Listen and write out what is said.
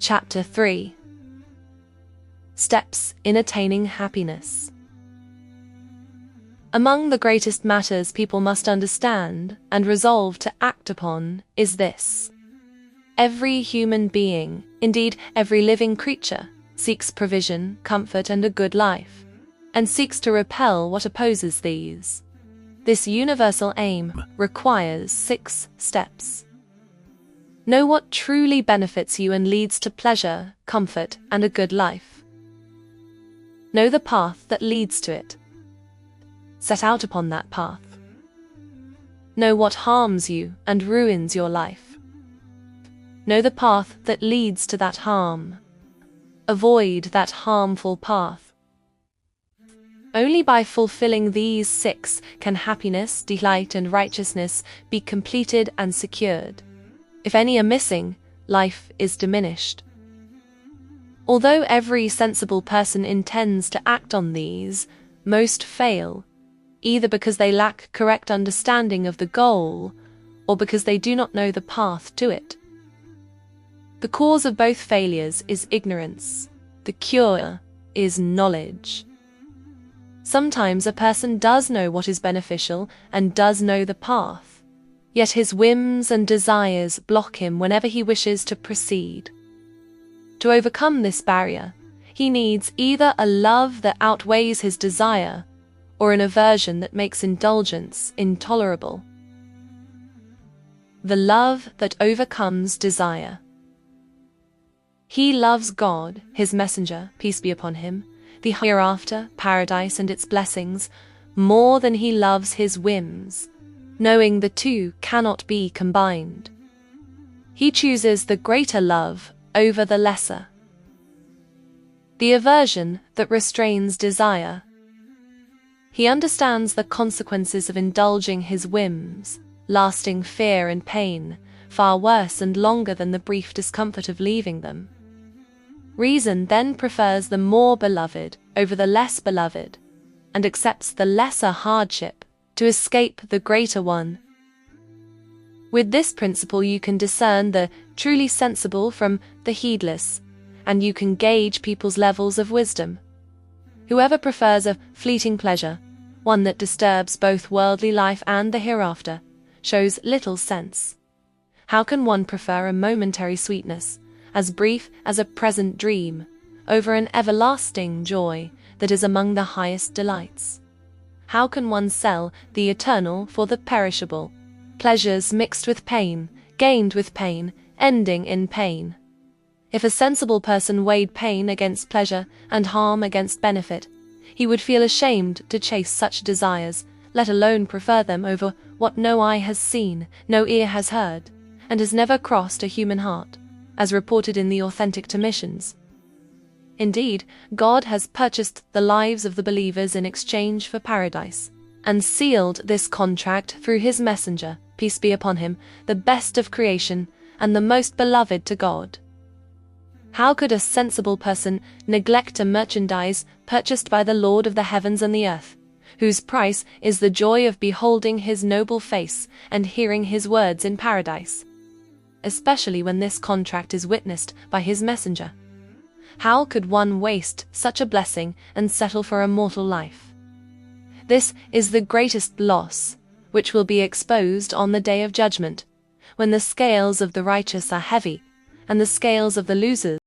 Chapter 3. Steps in Attaining Happiness. Among the greatest matters people must understand and resolve to act upon is this: every human being, indeed every living creature, seeks provision, comfort, and a good life, and seeks to repel what opposes these. This universal aim requires 6 steps. Know what truly benefits you and leads to pleasure, comfort, and a good life. Know the path that leads to it. Set out upon that path. Know what harms you and ruins your life. Know the path that leads to that harm. Avoid that harmful path. Only by fulfilling these 6 can happiness, delight, and righteousness be completed and secured. If any are missing, life is diminished. Although every sensible person intends to act on these, most fail, either because they lack correct understanding of the goal, or because they do not know the path to it. The cause of both failures is ignorance. The cure is knowledge. Sometimes a person does know what is beneficial and does know the path, yet his whims and desires block him whenever he wishes to proceed. To overcome this barrier, he needs either a love that outweighs his desire, or an aversion that makes indulgence intolerable. The love that overcomes desire. He loves God, His messenger, peace be upon him, the hereafter, paradise and its blessings, more than he loves his whims, knowing the two cannot be combined. He chooses the greater love over the lesser. The aversion that restrains desire. He understands the consequences of indulging his whims, lasting fear and pain, far worse and longer than the brief discomfort of leaving them. Reason then prefers the more beloved over the less beloved, and accepts the lesser hardship to escape the greater one. With this principle you can discern the truly sensible from the heedless, and you can gauge people's levels of wisdom. Whoever prefers a fleeting pleasure, one that disturbs both worldly life and the hereafter, shows little sense. How can one prefer a momentary sweetness, as brief as a present dream, over an everlasting joy that is among the highest delights? How can one sell the eternal for the perishable, pleasures mixed with pain, gained with pain, ending in pain? If a sensible person weighed pain against pleasure and harm against benefit, he would feel ashamed to chase such desires, let alone prefer them over what no eye has seen, no ear has heard, and has never crossed a human heart, as reported in the authentic Thomissions. Indeed, God has purchased the lives of the believers in exchange for paradise, and sealed this contract through His messenger, peace be upon him, the best of creation, and the most beloved to God. How could a sensible person neglect a merchandise purchased by the Lord of the heavens and the earth, whose price is the joy of beholding His noble face and hearing His words in paradise? Especially when this contract is witnessed by His messenger. How could one waste such a blessing and settle for a mortal life? This is the greatest loss, which will be exposed on the day of judgment, when the scales of the righteous are heavy, and the scales of the losers